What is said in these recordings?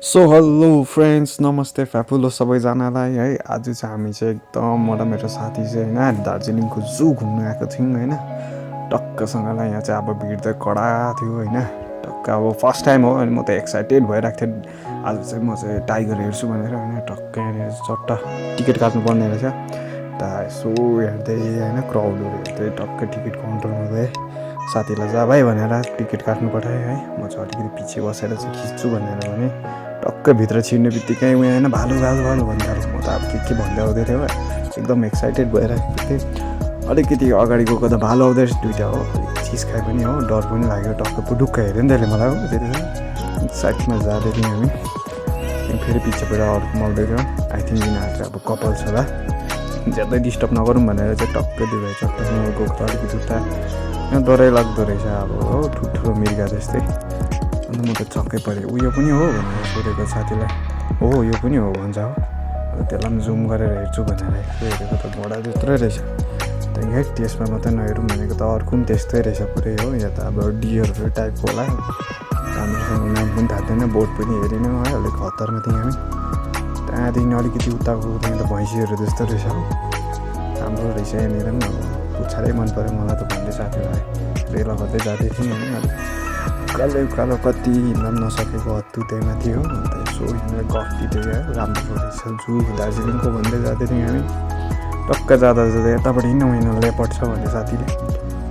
So hello friends, नमस्ते फ्यापुलो सबैजनालाई है। आज चाहिँ हामी चाहिँ एकदम म र मेरो साथी चाहिँ होइन दार्जिलिङको जू घुम्नु आएको थियौँ होइन। टक्कसँगलाई यहाँ चाहिँ अब भिड चाहिँ कडा थियो होइन। टक्क अब फर्स्ट टाइम हो अनि म त एक्साइटेड भइरहेको थिएँ। आज चाहिँ म चाहिँ टाइगर हेर्छु भनेर होइन। टक्क यहाँनिर चट्ट टिकट काट्नु पर्ने रहेछ। त यसो हेर्दै होइन क्राउडहरू हेर्दै टक्क टिकट काउन्टरमा गएँ। साथीलाई जा भाइ भनेर टिकट काट्नु पठाएँ है। म चाहिँ अलिकति पछि बसेर चाहिँ खिच्छु भनेर भने टक्क भित्र छिर्ने बित्तिकै उयो होइन भालु भालु भालु भन्दा म त अब के भन्दै आउँदै थियो एकदम एक्साइटेड भइरहेको थिएँ। अलिकति अगाडि गएको त भालु आउँदै रहेछ दुइटा हो। अलिक चिज खायो पनि हो, डर पनि लाग्यो। टक्क पुडुक्क हेऱ्यो नि त्यसले मलाई हो। त्यति साइडमा जाँदै थियौँ हामी। त्यहाँदेखि फेरि पछिबाट अर्को आउँदै थियो। आई थिङ्क यिनीहरू चाहिँ अब कपल्स होला। ज्यादै डिस्टर्ब नगरौँ भनेर चाहिँ टक्कै दुई भाइ चट्टसँग गएको त अलिकति उता डरै लाग्दो रहेछ अब हो, ठुल्ठुलो मिर्गा जस्तै। अन्त म त छक्कै परेँ। उयो पनि हो भनेर सोधेको साथीलाई, हो यो पनि हो भन्छ हो। त्यसलाई पनि जुम गरेर हेर्छु भनेर हेरेको त घोडा जत्रै रहेछ। त्यहाँदेखि है त्यसमा मात्रै नहेरौँ भनेको त अर्को पनि त्यस्तै रहेछ पुरै हो। यहाँ त अब डियरहरू टाइपको होला। राम्रोसँग नाम पनि थाहा थिएन, बोर्ड पनि हेरेनौँ है। अलिक हतारमा थियौँ हामी। त्यहाँदेखि अलिकति उताको त्यहाँ त भैँसीहरू जस्तो रहेछ हो। राम्रो रहेछ यहाँनिर पनि। अब पुच्छारै मन पऱ्यो मलाई त भन्दै साथीलाई रेला गर्दै जाँदै थियौँ होइन। अलिक उकालो कति हिँड्न पनि नसकेको हत्तु त्यही माथि हो। अन्त यसो हिँडेर गफ दिँदै राम्रो रहेछ जू दार्जिलिङको भन्दै जाँदै थियौँ हामी। टक्क जाँदा यताबाट हिँड्न लेपर्ड छ भन्ने साथीले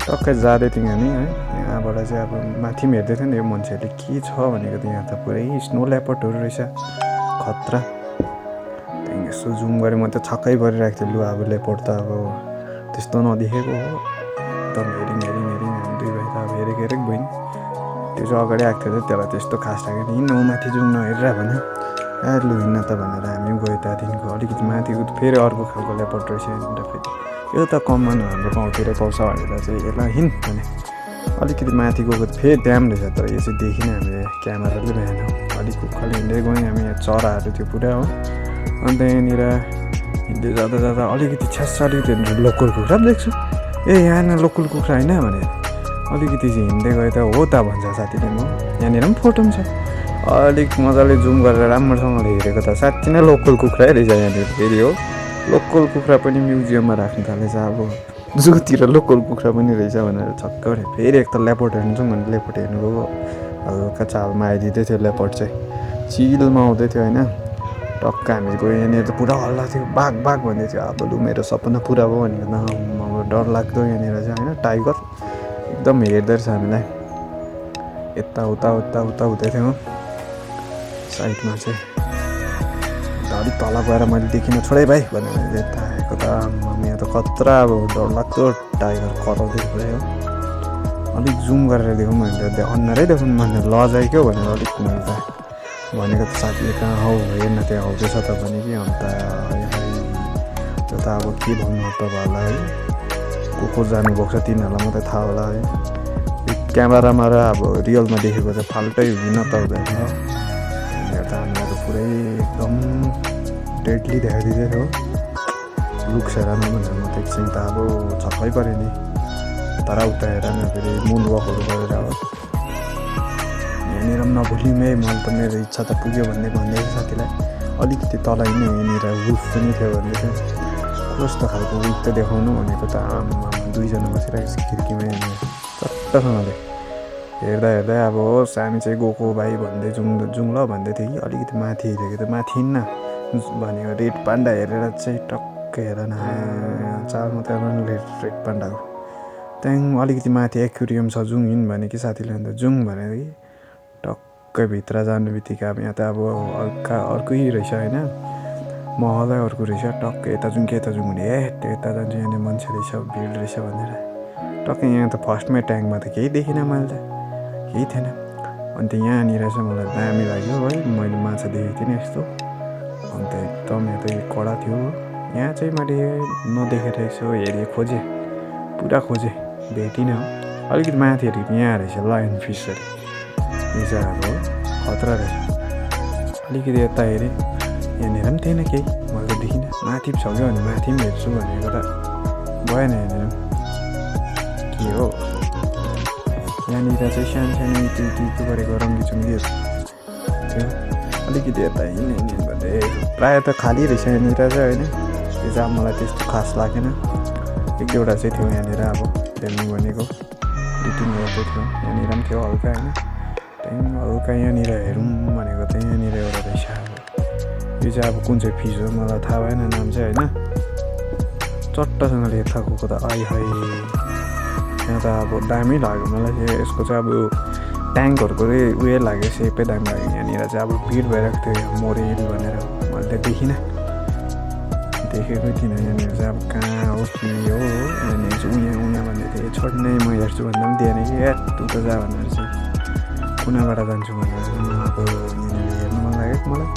टक्कै जाँदै थियौँ हामी है। यहाँबाट चाहिँ अब माथि पनि हेर्दै थियो नि यो मान्छेहरूले के छ भनेको त यहाँ त पुरै स्नो लेपर्डहरू रहेछ खतरा। त्यहाँदेखि यसो जुम गरेँ, म त छक्कै परिरहेको थिएँ। लु अब लेपर्ड त अब त्यस्तो नदेखेको हो। एकदम हेरिङ हामी दुई भाइ त अब हेरेको भयो नि। त्यो चाहिँ अगाडि आएको थियो त्यसलाई त्यस्तो खास लाग्यो। हिँड्न माथि जाउँ नहेरेर भन्यो। लु हिँड्न त भनेर हामी पनि गयो। त्यहाँदेखिको अलिकति माथि फेरि अर्को खालको लेपर्ड रहेछ यहाँनिर। फेरि यो त कमन हाम्रो गाउँतिर पाउँछ भनेर चाहिँ यसलाई हिँड भने अलिकति माथि गएको फेरि ड्याम रहेछ। तर यो चाहिँ देखिनँ हामीले क्यामेराले भएन। अलिक उकालो हिँड्दै गयौँ हामी। यहाँ चराहरू थियो पुरा हो। अन्त यहाँनिर हिँड्दै जाँदा अलिकति छ्यास अलिकति लोकल कुखुरा पनि देख्छु। ए यहाँ लोकल कुखुरा होइन भने अलिकति चाहिँ हिँड्दै गयो त हो त भन्छ साथीले। म यहाँनिर पनि फोटो पनि छ। अलिक मजाले जुम गरेर राम्रोसँगले हेरेको त साँच्ची नै लोकल कुखुरै रहेछ यहाँनिर। फेरि हो लोकल कुखुरा पनि म्युजियममा राख्नु थालेछ। अब जूतिर लोकल कुखुरा पनि रहेछ भनेर छक्क पऱ्यो। फेरि एक त लेपर्ड हेर्नु जाउँ भनेर लेपर्ड हेर्नु गएको। हल्का चालमा आइदिँदै थियो लेपर्ड चाहिँ, चिलमा आउँदै थियो होइन। टक्क हामी गयो। यहाँनिर त पुरा हल्ला थियो, बाघ भन्दै थियो। अब लु मेरो सपना पुरा भयो भनेको त डर लाग्दो यहाँनिर चाहिँ होइन। टाइगर एकदम हेर्दै रहेछ हामीलाई। यता उता हुँदै थियो साइडमा चाहिँ। अन्त अलिक तल गएर मैले देखिनँ, छोडे भाइ भनेर यता आएको त यहाँ त खतरा अब डरलाग्दो टाइगर कराउँदै पुरै हो। अलिक जुम गरेर देखाउँ भनेर अनुहारै देखाउनु मान्छे लजाइ क्या भनेर अलिक मैले त भनेको त साथीले कहाँ हौ हेर्न त्यहाँ आउँदैछ त भने कि। अन्त त्यो त अब के भन्नु तपाईँहरूलाई है। को जानुभएको छ तिनीहरूलाई मात्रै थाहा होला है। क्यामेरामा र अब रियलमा देखेको चाहिँ फाल्टै भिन्नता हुँदैन। यहाँ त हामीलाई त पुरै एकदम डेडली देखाइदिँदै थियो। लुक्स हेर न भनेर म त एकछिन त अब छक्कै पऱ्यो नि। तर उता हेर न फेरि मुन वकहरू गरेर अब यहाँनिर पनि नभुल्यौँ है। मैले त मेरो इच्छा त पुग्यो भन्दै साथीलाई। अलिकति तल यहाँनिर वुल्फ पनि थियो भन्दै थियो। कस्तो खालको वुल्फ त देखाउनु भनेको त आमा दुईजना बसिरहेको छ खिड्कीमा यहाँनिर चट्टसँगले हेर्दा अब होस् हामी चाहिँ गएको भाइ भन्दै जाउँ ल भन्दै थियो कि। अलिकति माथि हेरेको त माथि हिँड्न भनेको रेड पान्डा हेरेर चाहिँ टक्कै हेर न चाल मात्रै रेड पान्डाको। त्यहाँदेखि अलिकति माथि एक्वेरियम छ जाउँ हिँड भने कि साथीले। अन्त जाउँ भनेर कि टक्कै भित्र जानु बित्तिकै अब यहाँ त अब अर्कै रहेछ होइन। महलै अर्को रहेछ। टक्कै यता जाउँ भने यता जान्छु यहाँनिर मान्छे रहेछ भिड रहेछ भनेर टक्कै यहाँ त फर्स्टमै ट्याङ्कमा त केही देखिनँ मैले त, केही थिएन। अन्त यहाँनिर चाहिँ मलाई दामी लाग्यो है। मैले माछा देखेको थिएँ नि यस्तो। अन्त एकदम यहाँ त कडा थियो। यहाँ चाहिँ मैले नदेखेर यसो हेरेँ, खोजेँ पुरा खोजेँ, भेटिनँ। अलिकति माथि हेरेको यहाँ रहेछ लायन फिस अरे। यो चाहिँ अब खतरा रहेछ। अलिकति यता हेरेँ यहाँनिर पनि थिएन केही, मैले त देखिनँ। माथि पनि छ क्या भने माथि पनि हेर्छु भनेको त भएन। यहाँनिर के हो यहाँनिर चाहिँ सानो इटु गरेको रङ्गी चुङ्गीहरू थियो। अलिकति यता हिँड्ने भन्दै प्रायः त खाली रहेछ यहाँनिर चाहिँ होइन। त्यो चाहिँ अब मलाई त्यस्तो खास लागेन। एक दुईवटा चाहिँ थियो यहाँनिर अब हेर्नु भनेको 2-3वटा थियो यहाँनिर पनि थियो हल्का होइन। त्यहाँदेखि हल्का यहाँनिर हेरौँ भनेको चाहिँ यहाँनिर एउटा रहेछ अब यो चाहिँ अब कुन चाहिँ फिस हो मलाई थाहा भएन नाम चाहिँ होइन। चट्टसँगले यता गएको त है यहाँ त अब दामी लाग्यो मलाई यसको चाहिँ अब ट्याङ्कहरूको चाहिँ उयो लाग्यो सेपै दामी लाग्यो। यहाँनिर चाहिँ अब भिड भइरहेको थियो यहाँ मोरेल भनेर मैले त देखिनँ देखेकै थिइनँ। यहाँनिर चाहिँ अब कहाँ हो के हो यहाँनिर चाहिँ उहाँ भन्दै थिएँ छोड्ने म हेर्छु भन्दा पनि दिएन कि या तँ त जा भनेर चाहिँ कुनाबाट जान्छु भनेर चाहिँ म अब यहाँनिर हेर्नु मन लाग्यो मलाई।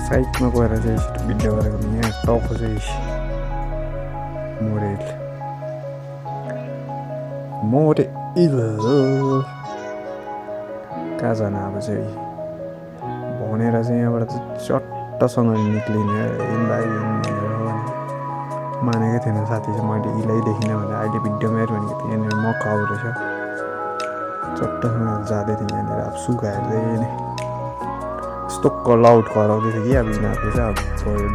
साइडमा गएर चाहिँ यसरी भिडियो गरेको यहाँ टाउको चाहिँ मोरेल कहाँ जानु अब चाहिँ भनेर चाहिँ यहाँबाट चाहिँ चट्टसँगले निक्लिने भाइ भनेर मानेकै थिएन साथी चाहिँ मैले इलाई देखिनँ भने अहिले भिडियोमा हेर्नु भनेको थिएँ यहाँनिर मक्का रहेछ चट्टसँग जाँदै थिएँ यहाँनिर अब सुगा हेर्दै नै यस्तो लाउड कराउँदै थियो कि अब यिनीहरूले चाहिँ अब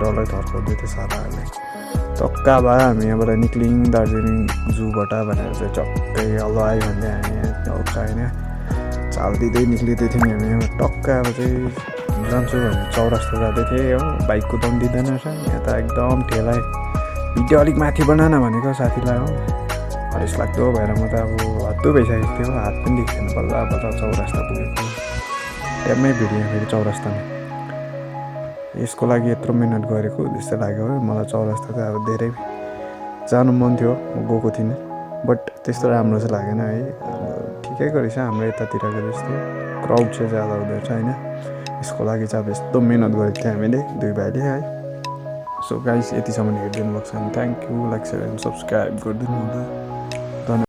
डल्लै थर्काउँदै थियो साराहरूले। टक्का भयो हामी यहाँबाट निक्लियौँ दार्जिलिङ जूबाट भनेर चाहिँ चक्कै हल्लो आयो भन्दै हामी हल्का होइन चालिँदै निक्लिँदै थियौँ हामी यहाँ टक्का अब चाहिँ जान्छु भने चौरास्ता जाँदै थिएँ हो बाइक कुदाउनु दिँदैन रहेछ यहाँ त एकदम ठेला भिडियो अलिक माथि बनाएन भनेको साथीलाई हो हरेस लाग्दो भएर म त अब हत्तु भइसकेको थियो हात पनि देख्दैन बल्ल बल्ल चौरास्ता पुगेको ट्याम्मै भिडियो फेरि चौरास्तामा यसको लागि यत्रो मिहिनेत गरेको जस्तो लाग्यो है मलाई। चौरास्ता त अब धेरै जानु मन थियो म गएको थिइनँ बट त्यस्तो राम्रो चाहिँ लागेन है। अब ठिकैको रहेछ हाम्रो यतातिरको जस्तो क्राउड चाहिँ ज्यादा हुँदो रहेछ होइन। यसको लागि चाहिँ अब यस्तो मिहिनेत गरेको थियो हामीले दुई भाइले है। सो गाइस यतिसम्म हेरिदिनु भएको छ भने thank you like share and subscribe गरिदिनु होला।